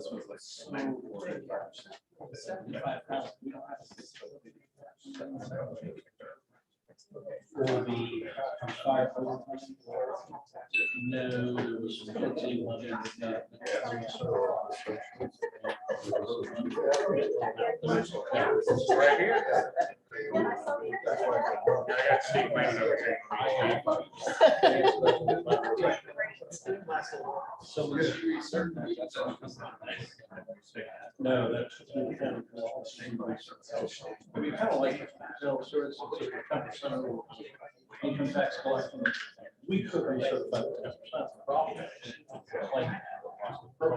this was like 75,000. We don't have for the fire. No, there was 51. right here. So was you certain that's all? No, that's. I mean, kind of like, sort of 10% of income tax collection. We could recertify 10% problem. But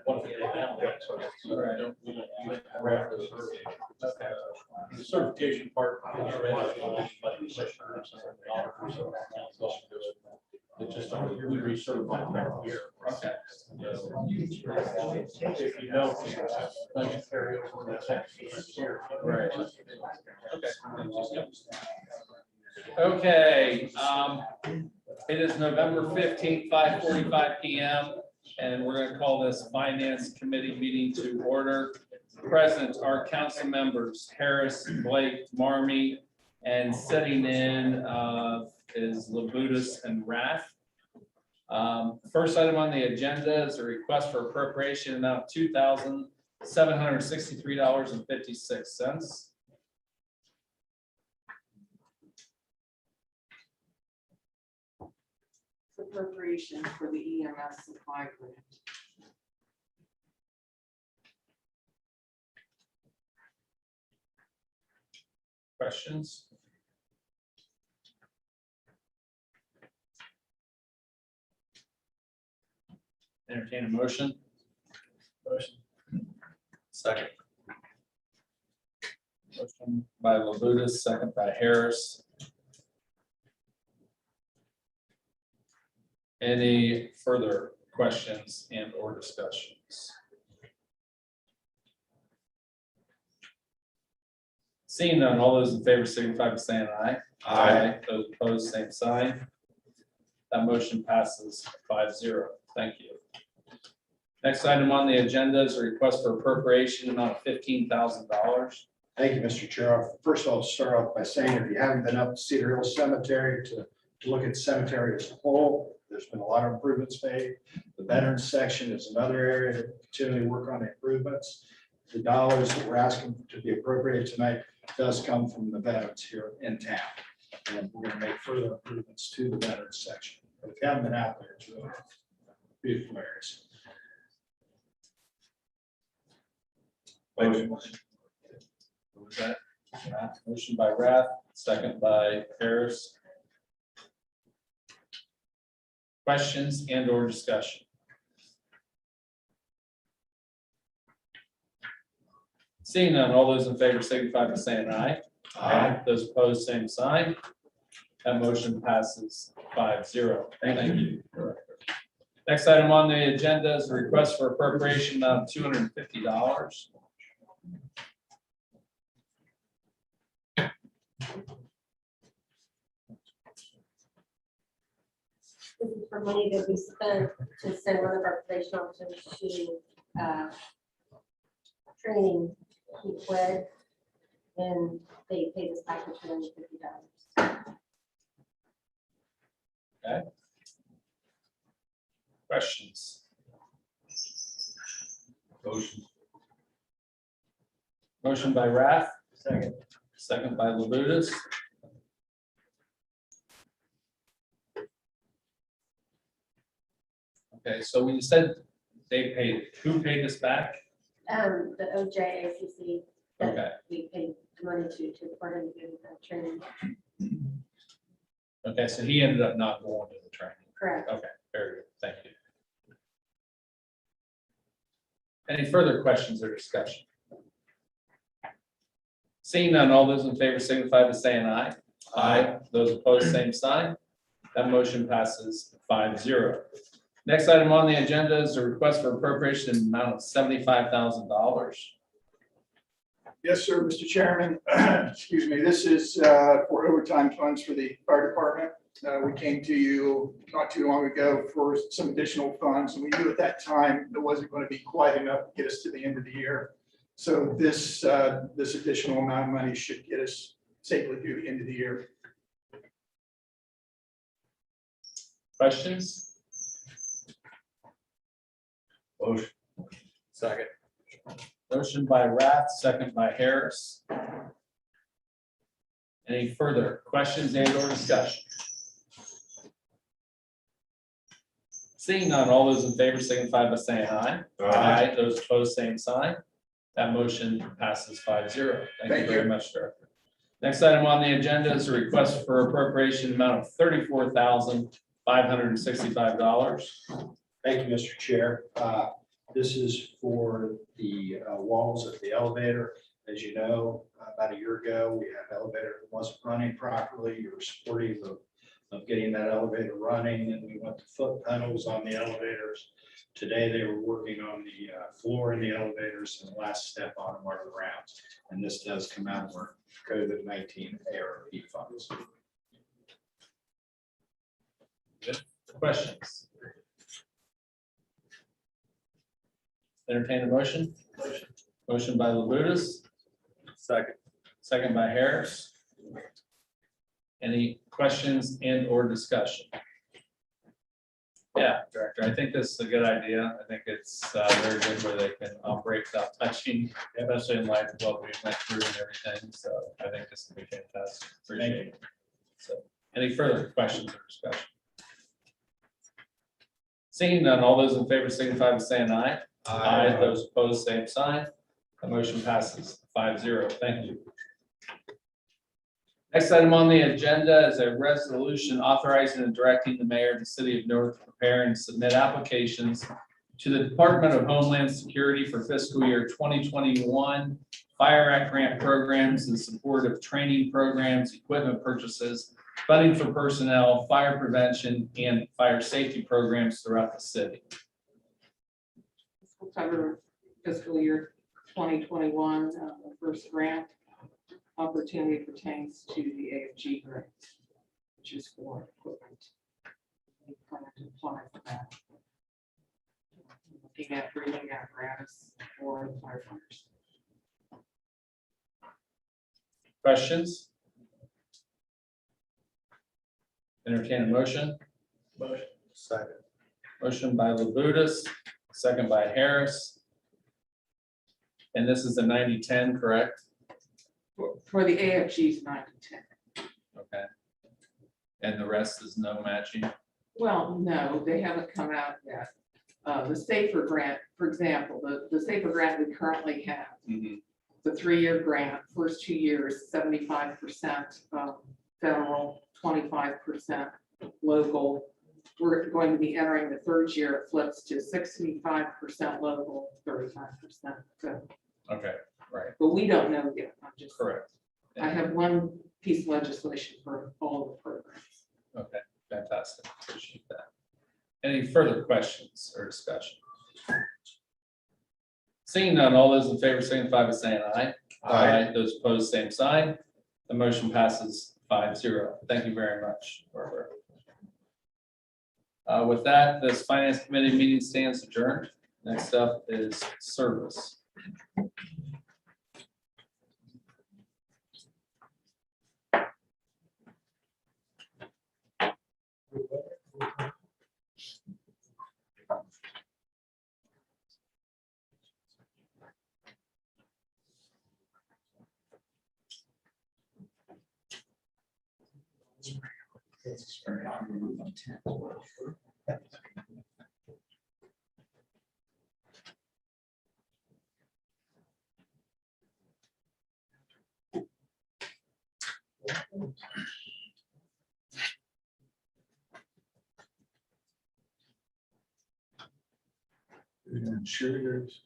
what if they found it? So I don't, we don't use it. The certification part. It just, we recertify that year. Okay. If you don't, budget carry over the tax year. Right. Okay, it is November 15th, 5:45 p.m. and we're going to call this Finance Committee meeting to order. Present are council members Harris, Blake, Marmee, and sitting in is Labutus and Rath. First item on the agenda is a request for appropriation amount of $2,763.56. Appropriation for the EMS supply grant. Questions? Entertain a motion. Motion. Second. Motion by Labutus, second by Harris. Any further questions and or discussions? Seeing none, all those in favor signify by saying aye. Aye. Those opposed, same sign. That motion passes 5-0. Thank you. Next item on the agenda is a request for appropriation amount of $15,000. Thank you, Mr. Chair. First, I'll start off by saying, if you haven't been up to Cedar Hill Cemetery to look at the cemetery as a whole, there's been a lot of improvements made. The veterans section is another area to continually work on improvements. The dollars that we're asking to be appropriated tonight does come from the veterans here in town. And we're going to make further improvements to the veterans section. But if you haven't been out there, it's really beautiful areas. Motion. What was that? Motion by Rath, second by Harris. Questions and or discussion? Seeing none, all those in favor signify by saying aye. Aye. Those opposed, same sign. That motion passes 5-0. Thank you. Next item on the agenda is a request for appropriation of $250. This is for money that we spent to send one of our probation officers to training. He fled and they paid us back $250. Okay. Questions? Motion. Motion by Rath, Second. second by Labutus. Okay, so when you said they paid, who paid this back? The OJACC Okay. that we paid money to for him to do training. Okay, so he ended up not going to the training. Correct. Okay, very good, thank you. Any further questions or discussion? Seeing none, all those in favor signify by saying aye. Aye. Those opposed, same sign. That motion passes 5-0. Next item on the agenda is a request for appropriation in the amount of $75,000. Yes, sir, Mr. Chairman. Excuse me. This is for overtime funds for the fire department. We came to you not too long ago for some additional funds, and we knew at that time it wasn't going to be quite enough to get us to the end of the year. So this additional amount of money should get us safely through the end of the year. Questions? Motion. Second. Motion by Rath, second by Harris. Any further questions and or discussion? Seeing none, all those in favor signify by saying aye. Aye. Those opposed, same sign. That motion passes 5-0. Thank you very much, Director. Next item on the agenda is a request for appropriation amount of $34,565. Thank you, Mr. Chair. This is for the walls of the elevator. As you know, about a year ago, we had an elevator that wasn't running properly. You were supportive of getting that elevator running, and we went to foot pedals on the elevators. Today, they were working on the floor in the elevators, and the last step on them are the ramps. And this does come out of our COVID-19 ARP funds. Questions? Entertain a motion? Motion by Labutus. Second. Second by Harris. Any questions and or discussion? Yeah, Director, I think this is a good idea. I think it's very good where they can operate without touching, especially in light of what we went through and everything. So I think this will be fantastic. Appreciate it. So any further questions or discussion? Seeing none, all those in favor signify by saying aye. Aye. Those opposed, same sign. The motion passes 5-0. Thank you. Next item on the agenda is a resolution authorizing and directing the mayor of the city of Newark to prepare and submit applications to the Department of Homeland Security for fiscal year 2021 Fire Act grant programs in support of training programs, equipment purchases, funding for personnel, fire prevention, and fire safety programs throughout the city. We'll cover fiscal year 2021, the first grant opportunity pertains to the AFG grant, which is for equipment. We plan to apply for that. Looking at breathing apparatus for the firefighters. Questions? Entertain a motion. Motion. Second. Motion by Labutus, second by Harris. And this is a 90-10, correct? For the AFG's 9 to 10. Okay. And the rest is no matching? Well, no, they haven't come out yet. The SAFER grant, for example, the SAFER grant we currently have, the 3-year grant, first 2 years, 75% federal, 25% local. We're going to be entering the 3rd year, it flips to 65% local, 35% federal. Okay, right, But we don't know yet. I'm just, correct. I have one piece of legislation for all the programs. Okay, fantastic. Appreciate that. Any further questions or discussion? Seeing none, all those in favor signify by saying aye. Aye. Those opposed, same sign. The motion passes 5-0. Thank you very much, Barbara. With that, this finance committee meeting stands adjourned. Next up is service. Cheerleaders.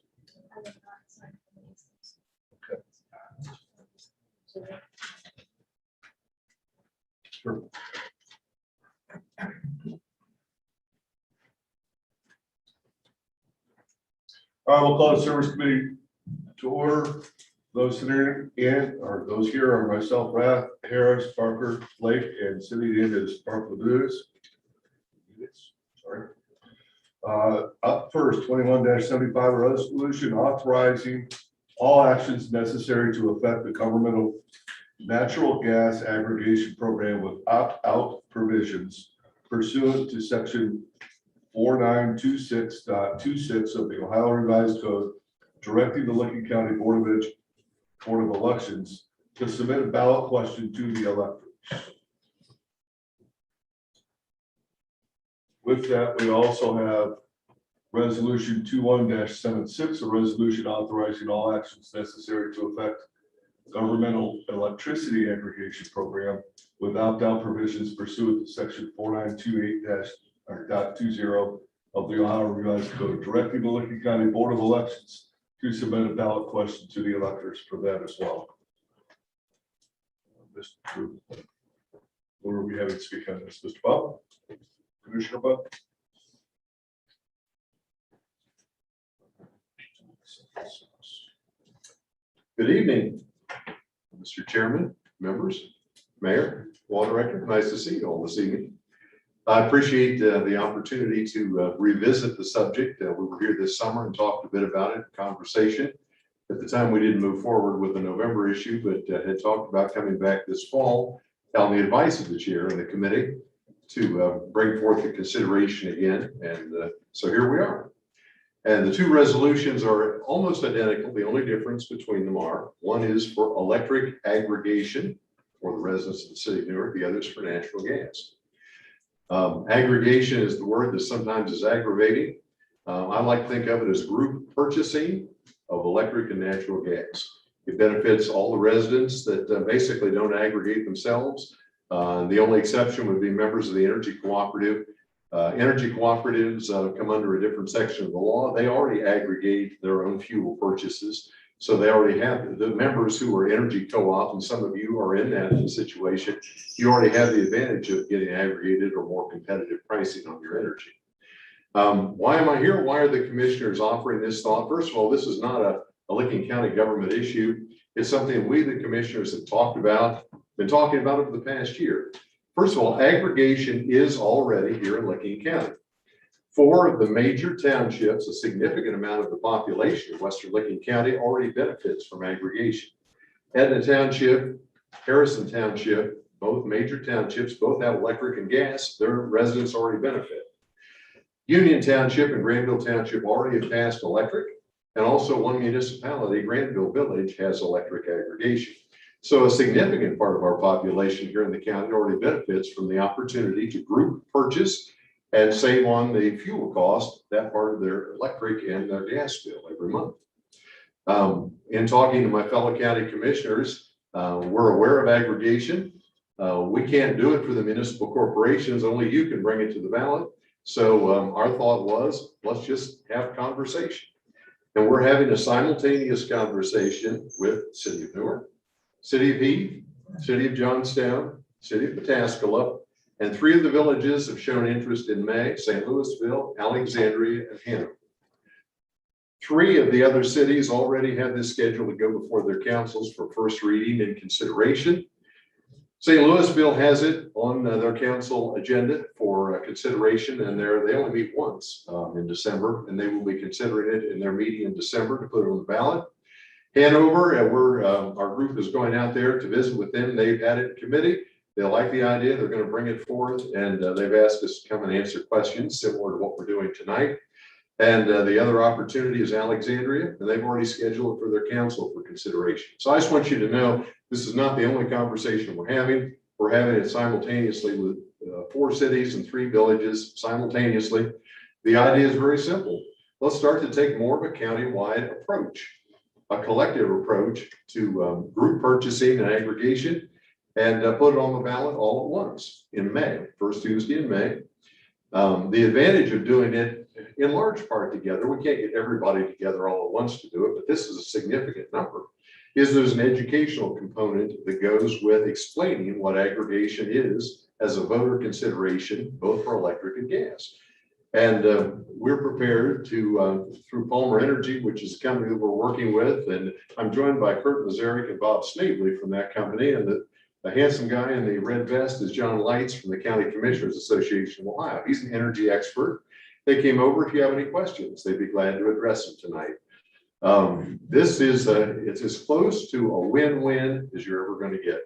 Sure. All right, we'll call the service committee to order. Those sitting in, or those here are myself, Rath, Harris, Parker, Blake, and sitting in is Parker Lewis. Sorry. Up first, 21-75 resolution authorizing all actions necessary to affect the governmental natural gas aggregation program with opt-out provisions pursuant to section 4926.26 of the Ohio Revised Code, directing the Lincoln County Board of Elections to submit a ballot question to the electors. With that, we also have resolution 21-76, a resolution authorizing all actions necessary to affect governmental electricity aggregation program with opt-out provisions pursuant to section 4928-.20 of the Ohio Revised Code, directing the Lincoln County Board of Elections to submit a ballot question to the electors for that as well. Mr. What are we having to speak on this? Mr. Bob? Commissioner Bob? Good evening, Mr. Chairman, members, Mayor, Law Director. Nice to see you all this evening. I appreciate the opportunity to revisit the subject. We were here this summer and talked a bit about it, conversation. At the time, we didn't move forward with the November issue, but had talked about coming back this fall on the advice of the chair and the committee to bring forth the consideration again. And so here we are. And the two resolutions are almost identical. The only difference between them are one is for electric aggregation for the residents of the city of Newark, the other is for natural gas. Aggregation is the word that sometimes is aggravating. I like to think of it as group purchasing of electric and natural gas. It benefits all the residents that basically don't aggregate themselves. The only exception would be members of the energy cooperative. Energy cooperatives come under a different section of the law. They already aggregate their own fuel purchases. So they already have the members who are energy co-op, and some of you are in that situation. You already have the advantage of getting aggregated or more competitive pricing on your energy. Why am I here? Why are the commissioners offering this thought? First of all, this is not a Lincoln County government issue. It's something we, the commissioners, have been talking about over the past year. First of all, aggregation is already here in Lincoln County. 4 of the major townships, a significant amount of the population of Western Lincoln County already benefits from aggregation. Etna Township, Harrison Township, both major townships, both have electric and gas. Their residents already benefit. Union Township and Granville Township already have passed electric, and also one municipality, Granville Village, has electric aggregation. So a significant part of our population here in the county already benefits from the opportunity to group purchase and save on the fuel cost, that part of their electric and their gas bill every month. In talking to my fellow county commissioners, we're aware of aggregation. We can't do it for the municipal corporations, only you can bring it to the ballot. So our thought was, let's just have conversation. And we're having a simultaneous conversation with City of Newark, City of Heath, City of Johnstown, City of Pataskala, and 3 of the villages have shown interest in May: St. Louisville, Alexandria, and Hanover. 3 of the other cities already have this scheduled to go before their councils for first reading and consideration. St. Louisville has it on their council agenda for consideration, and they only meet once in December, and they will be considering it in their meeting in December to put it on the ballot. Hanover, our group is going out there to visit with them. They've had it in committee. They like the idea. They're going to bring it forth, and they've asked us to come and answer questions similar to what we're doing tonight. And the other opportunity is Alexandria, and they've already scheduled it for their council for consideration. So I just want you to know this is not the only conversation we're having. We're having it simultaneously with 4 cities and 3 villages simultaneously. The idea is very simple. Let's start to take more of a county-wide approach, a collective approach to group purchasing and aggregation, and put it on the ballot all at once in May, first Tuesday in May. The advantage of doing it in large part together, we can't get everybody together all at once to do it, but this is a significant number, is there's an educational component that goes with explaining what aggregation is as a voter consideration, both for electric and gas. And we're prepared to, through Palmer Energy, which is a company that we're working with, and I'm joined by Kurt Mazurek and Bob Snavely from that company, and the handsome guy in the red vest is John Lights from the County Commissioners Association of Ohio. He's an energy expert. They came over. If you have any questions, they'd be glad to address them tonight. This is it's as close to a win-win as you're ever going to get.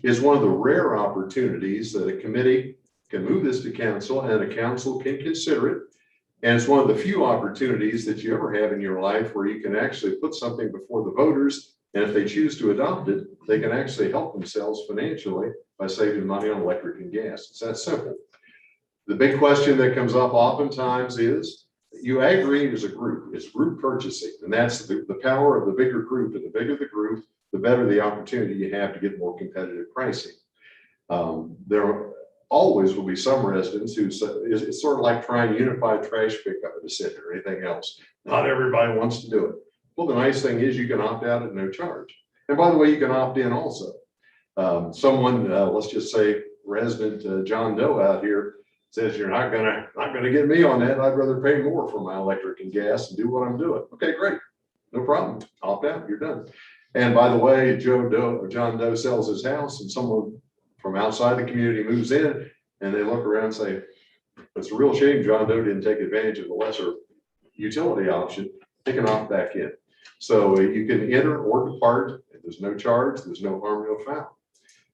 It's one of the rare opportunities that a committee can move this to council and a council can consider it. And it's one of the few opportunities that you ever have in your life where you can actually put something before the voters. And if they choose to adopt it, they can actually help themselves financially by saving money on electric and gas. It's that simple. The big question that comes up oftentimes is you aggregate as a group. It's group purchasing. And that's the power of the bigger group. And the bigger the group, the better the opportunity you have to get more competitive pricing. There always will be some residents who say, it's sort of like trying to unify trash pickup in the city or anything else. Not everybody wants to do it. Well, the nice thing is you can opt out at no charge. And by the way, you can opt in also. Someone, let's just say resident John Doe out here says, you're not gonna get me on that. I'd rather pay more for my electric and gas and do what I'm doing. Okay, great. No problem. Opt out, you're done. And by the way, John Doe sells his house and someone from outside the community moves in and they look around and say, it's a real shame John Doe didn't take advantage of the lesser utility option. They can opt back in. So you can enter or depart. There's no charge, there's no harm, no foul.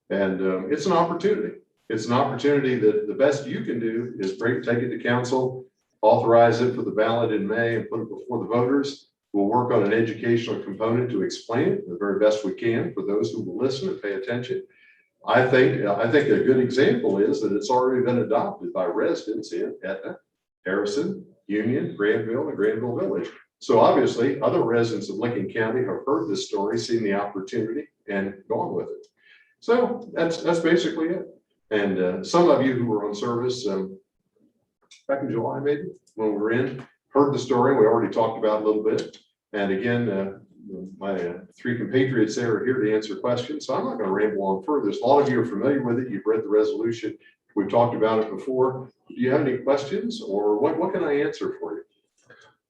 And it's an opportunity. It's an opportunity that the best you can do is take it to council, authorize it for the ballot in May and put it before the voters. We'll work on an educational component to explain it the very best we can for those who will listen and pay attention. I think a good example is that it's already been adopted by residents in Etna, Harrison, Union, Granville, and Granville Village. So obviously other residents of Lincoln County have heard this story, seen the opportunity and gone with it. So that's basically it. And some of you who were on service back in July, maybe when we were in, heard the story. We already talked about it a little bit. And again, my three compatriots there are here to answer questions. So I'm not going to ramble on further. A lot of you are familiar with it. You've read the resolution. We've talked about it before. Do you have any questions or what can I answer for you?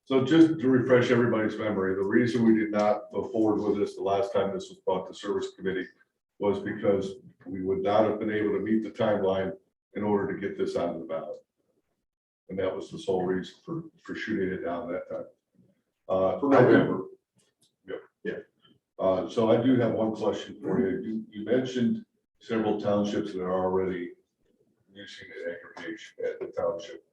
So just to refresh everybody's memory, the reason we did not go forward with this the last time this was brought to service committee was because we would not have been able to meet the timeline in order to get this onto the ballot. And that was the sole reason for shooting it down that time. For November. So I do have one question for you. You mentioned several townships that are already using the aggregation at the township,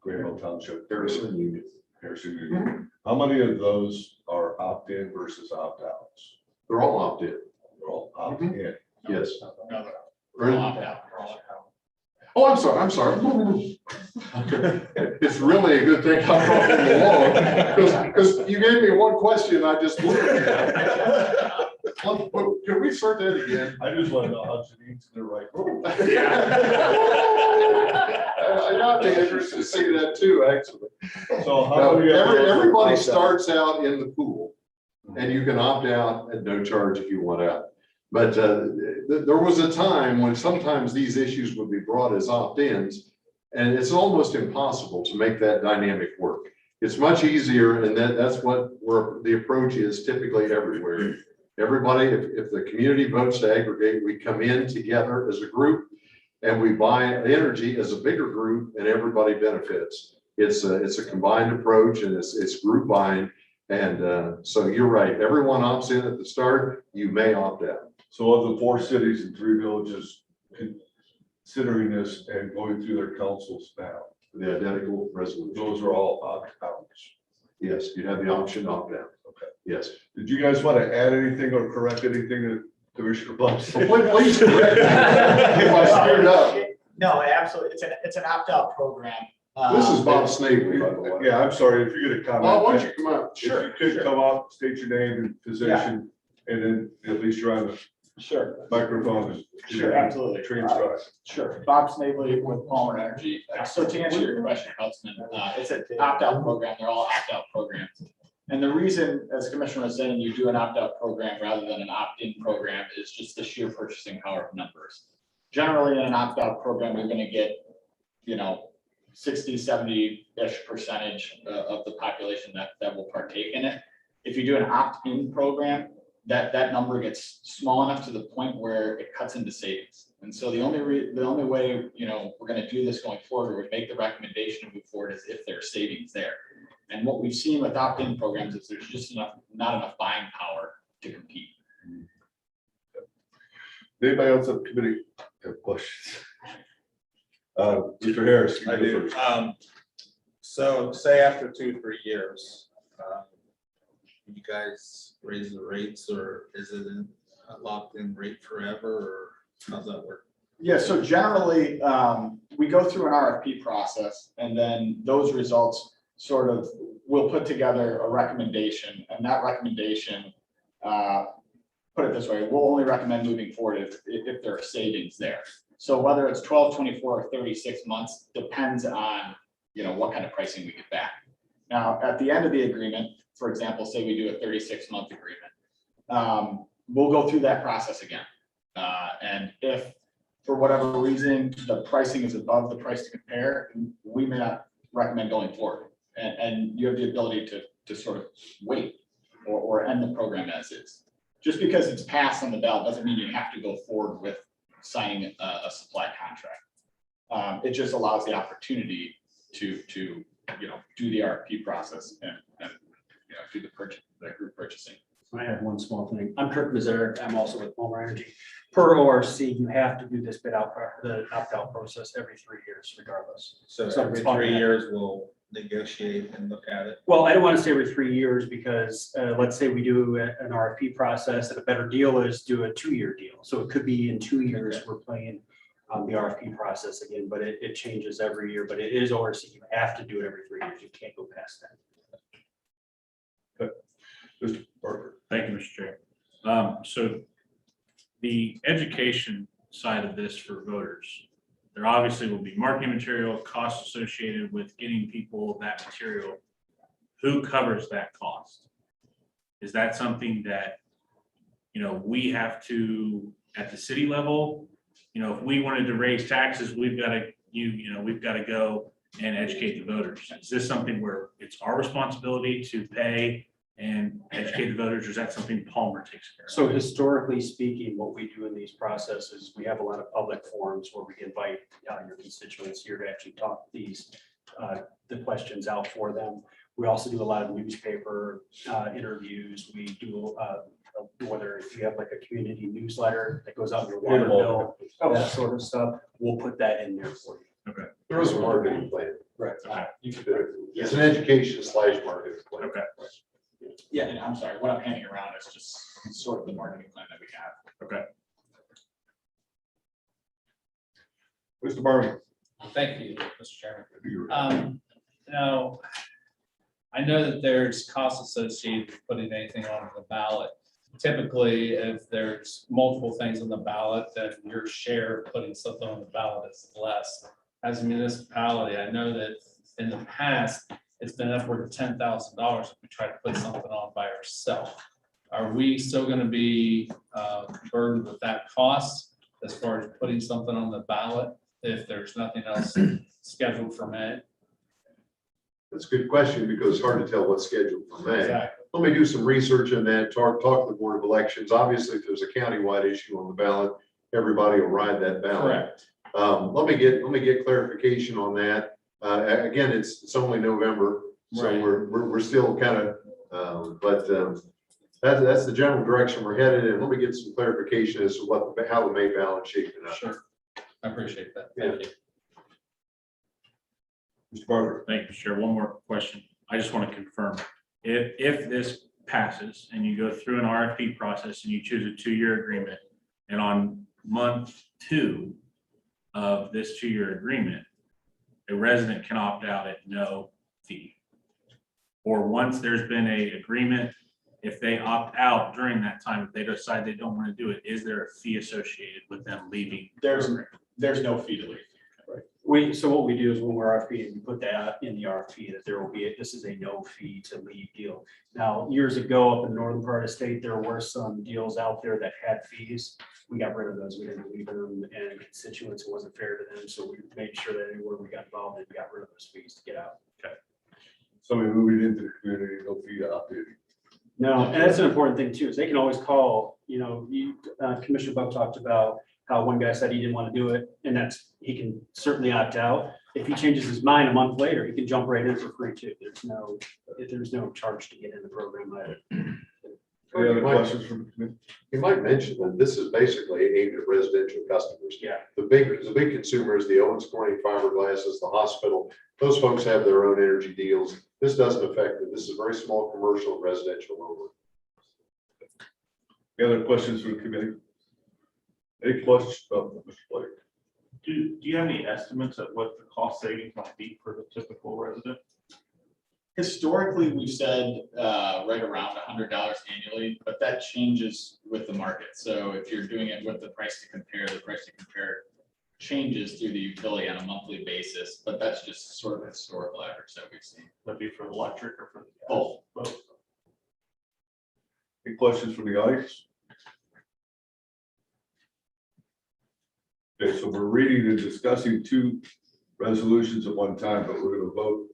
Granville Township, Harrison Union. Harrison Union. How many of those are opt-in versus opt-outs? They're all opted. They're all opt-in. Yes. We're all opt out. Oh, I'm sorry. It's really a good thing I brought it along because you gave me one question. I just looked at it. Can we start that again? I just want to know how Janine's in the right room. I got the interest to see that too, actually. So how Now, many of those are everybody opt-out? starts out in the pool and you can opt out at no charge if you want out. But there was a time when sometimes these issues would be brought as opt-ins and it's almost impossible to make that dynamic work. It's much easier and that's where the approach is typically everywhere. Everybody, if the community votes to aggregate, we come in together as a group and we buy energy as a bigger group and everybody benefits. It's a combined approach and it's group buying. And so you're right, everyone opts in at the start, you may opt out. So of the 4 cities and 3 villages considering this and going through their councils now, The identical resolution. those are all opt-outs. Yes, you have the option to opt out. Okay. Yes. Did you guys want to add anything or correct anything that Commissioner Blunt said? Please correct me if I screwed up. No, absolutely. It's an opt-out program. This is Bob Snavely, by the way. Yeah, I'm sorry, if you're gonna comment. Bob, why don't you come up? If you could come up, state your name and position, and then at least you're on the Sure. microphone. and- Sure, absolutely. Transcribe. Sure. Bob Snavely with Palmer Energy. So to answer your question, Councilman, it's an opt-out program. They're all opt-out programs. And the reason, as the Commissioner was saying, you do an opt-out program rather than an opt-in program is just the sheer purchasing power of numbers. Generally, in an opt-out program, you're going to get, 60, 70-ish percentage of the population that will partake in it. If you do an opt-in program, that number gets small enough to the point where it cuts into savings. And so the only way, we're gonna do this going forward, or make the recommendation to move forward, is if there's savings there. And what we've seen with opt-in programs is there's just not enough buying power to compete. Anybody else on the committee have questions? Mr. Harris. you I go do. first. So say after 2-3 years, you guys raise the rates, or is it a locked in rate forever, or how's that work? Yeah, so generally, we go through an RFP process, and then those results sort of, we'll put together a recommendation, and that recommendation, put it this way, we'll only recommend moving forward if there are savings there. So whether it's 12, 24, or 36 months, depends on, what kind of pricing we get back. Now, at the end of the agreement, for example, say we do a 36-month agreement, we'll go through that process again. And if, for whatever reason, the pricing is above the price to compare, we may not recommend going forward. And you have the ability to sort of wait or end the program as is. Just because it's passed on the ballot doesn't mean you have to go forward with signing a supply contract. It just allows the opportunity to do the RFP process and do the group purchasing. I have one small thing. I'm Kirk Mazur. I'm also with Palmer Energy. Per ORC, you have to do this the opt-out process every 3 years regardless. So So every it's 3 years, we'll negotiate and look at it. Well, I don't want to say every 3 years because let's say we do an RFP process and a better deal is do a 2-year deal. So it could be in 2 years, we're playing the RFP process again, but it changes every year, but it is ORC. You have to do it every 3 years. You can't go past that. Mr. Parker. Thank you, Mr. Chair. So the education side of this for voters, there obviously will be marketing material, costs associated with getting people that material. Who covers that cost? Is that something that, we have to, at the city level, if we wanted to raise taxes, we've got to go and educate the voters. Is this something where it's our responsibility to pay and educate the voters, or is that something Palmer takes care of? So historically speaking, what we do in these processes, we have a lot of public forums where we invite your constituents here to actually talk the questions out for them. We also do a lot of newspaper interviews. We do whether if you have like a community newsletter that goes out in your water bill, that sort of stuff, we'll put that in there for you. Okay. There is a marketing plan. Right. It's an education / marketing plan. Okay. Yeah, and I'm sorry, what I'm handing around is just sort of the marketing plan that we have. Okay. Mr. Barney. Thank you, Mr. Chairman. Now, I know that there's costs associated with putting anything on the ballot. Typically, if there's multiple things on the ballot, then your share of putting something on the ballot is less. As a municipality, I know that in the past, it's been upward of $10,000 if we try to put something on by ourselves. Are we still going to be burdened with that cost as far as putting something on the ballot if there's nothing else scheduled for May? That's a good question because it's hard to tell what's scheduled for May. Exactly. Let me do some research on that, talk to the Board of Elections. Obviously, if there's a countywide issue on the ballot, everybody will ride that ballot. Correct. Let me get clarification on that. Again, it's only November, so Right. we're still kind of, that's the general direction we're headed in. Let me get some clarification as to how the May ballot shaping up. Sure. I appreciate that. Thank you. Mr. Parker. Thank you, Chair. One more question. I just want to confirm, if this passes and you go through an RFP process and you choose a 2-year agreement, and on month 2 of this 2-year agreement, a resident can opt out at no fee. Or once there's been an agreement, if they opt out during that time, if they decide they don't want to do it, is there a fee associated with them leaving? There's no fee to leave. So what we do is when we're RFP, we put that in the RFP that there will be, this is a no fee to leave deal. Now, years ago, up in the northern part of the state, there were some deals out there that had fees. We got rid of those. We didn't leave them, and constituents, it wasn't fair to them. So we made sure that anywhere we got involved in, we got rid of those fees to get out. Somebody moving into the community, no fee to opt in. No, and that's an important thing too, is they can always call, Commissioner Buck talked about how one guy said he didn't want to do it, and he can certainly opt out. If he changes his mind a month later, he can jump right in for free too. There's no charge to get in the program either. Any other questions from the committee? You might mention that this is basically aimed at residential customers. Yeah. The big consumers, the Owens Corning fiberglasses, the hospital, those folks have their own energy deals. This doesn't affect it. This is very small commercial and residential only. Any other questions from the committee? Any questions? Mr. Blake? Do you have any estimates of what the cost savings might be for the typical resident? Historically, we've said right around $100 annually, but that changes with the market. So if you're doing it with the price to compare changes through the utility on a monthly basis, but that's just sort of a historical average that we've seen. That'd be for the electric or for the gas? Both. Both. Any questions from the audience? Okay, so we're reading and discussing two resolutions at one time, but we're going to vote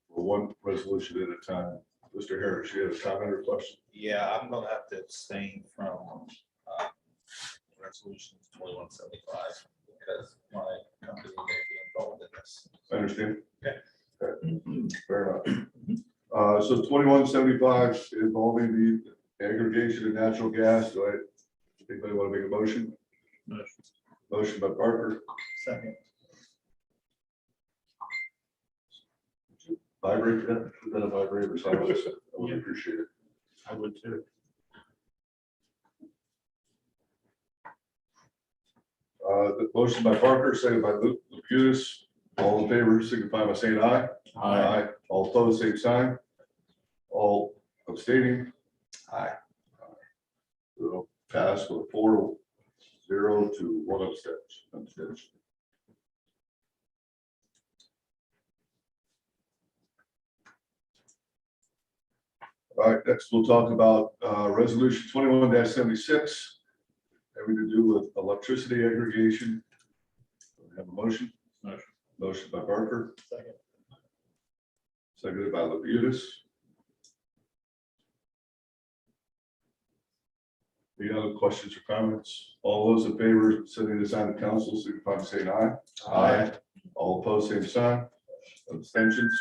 for one resolution at a time. Mr. Harris, you have a comment or question? Yeah, I'm gonna have to abstain from resolution 2175 because my company may be involved in this. I understand. Okay. Fair enough. So 2175 involving the aggregation of natural gas. Do anybody want to make a motion? Motion. Motion by Parker. Second. Vibrate, that, put that a vibrator, so I would appreciate it. I would too. The motion by Parker, second by Luputus. All in favor, signify by saying aye. Aye. All opposed, same sign. All abstaining. Aye. It'll pass with 4-0 to 1 abstention. All right, next we'll talk about resolution 21-76, having to do with electricity aggregation. We have a motion. Motion. Motion by Parker. Second. Seconded by Labutus. Any other questions or comments? All those in favor of sending this on to council, signify by saying aye. Aye. All opposed, same sign. Abstentions.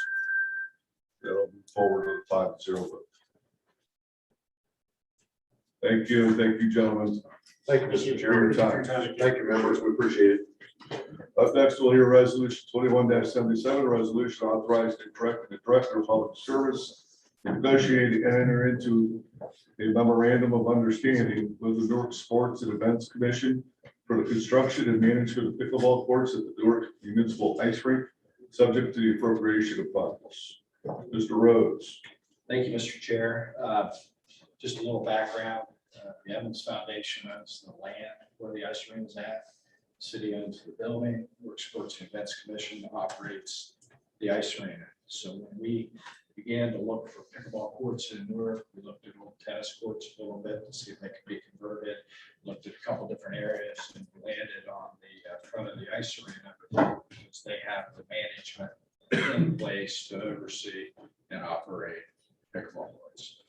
They'll move forward with a 5-0 vote. Thank you, gentlemen. Thank you, Mr. Chairman. Thank you, members. We appreciate it. Up next, we'll hear resolution 21-77, resolution authorizing and directing the director of public service to negotiate and enter into a memorandum of understanding with the Newark Sports and Events Commission for the construction and management of pickleball courts at the Newark Municipal Ice Rink, subject to the appropriation of funds. Mr. Rhodes. Thank you, Mr. Chair. Just a little background. The Evans Foundation owns the land where the ice rink is at. City owns the building. Newark Sports and Events Commission operates the ice arena. So when we began to look for pickleball courts in Newark, we looked at old tennis courts a little bit to see if they could be converted. Looked at a couple different areas and landed on the front of the ice arena because they have the management in place to oversee and operate pickleball courts.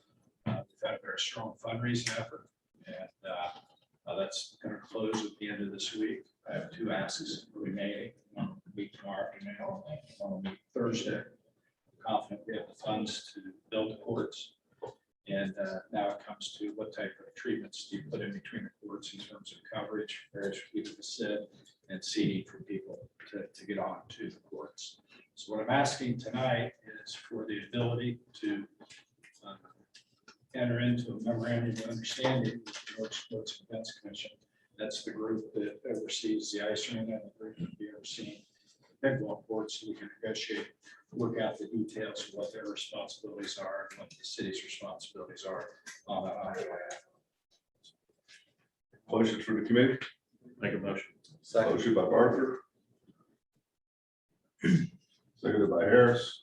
We've had a very strong fundraising effort, and that's going to close at the end of this week. I have 2 asks remaining. One will meet tomorrow afternoon, one will meet Thursday. I'm confident we have the funds to build the courts. And now it comes to what type of treatments do you put in between the courts in terms of coverage, areas for people to sit, and seating for people to get on to the courts. So what I'm asking tonight is for the ability to enter into a memorandum of understanding with the Newark Sports and Events Commission. That's the group that oversees the ice arena and the group that will be overseeing the pickleball courts, so we can negotiate, work out the details of what their responsibilities are and what the city's responsibilities are on that ongoing. Questions for the committee? Make a motion. Second. Motion by Parker, seconded by Harris.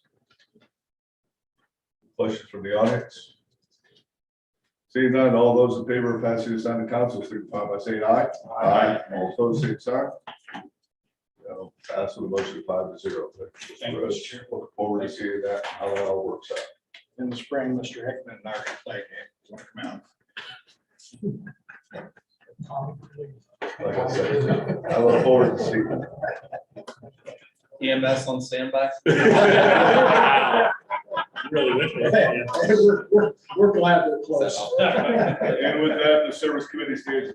Questions from the audience? Seeing none, all those in favor of passing this on to council, signify by saying aye. Aye. All opposed, same sign. That'll pass with a motion of 5-0. Thank you, Mr. Chair. Look forward to seeing that, how that all works out. In the spring, Mr. Hickman and I are gonna play a game. Want to come out? Like I said, I look forward to seeing it. EMS on standby. Really wish they Hey, had. we're glad they're close. And with that, the service committee stands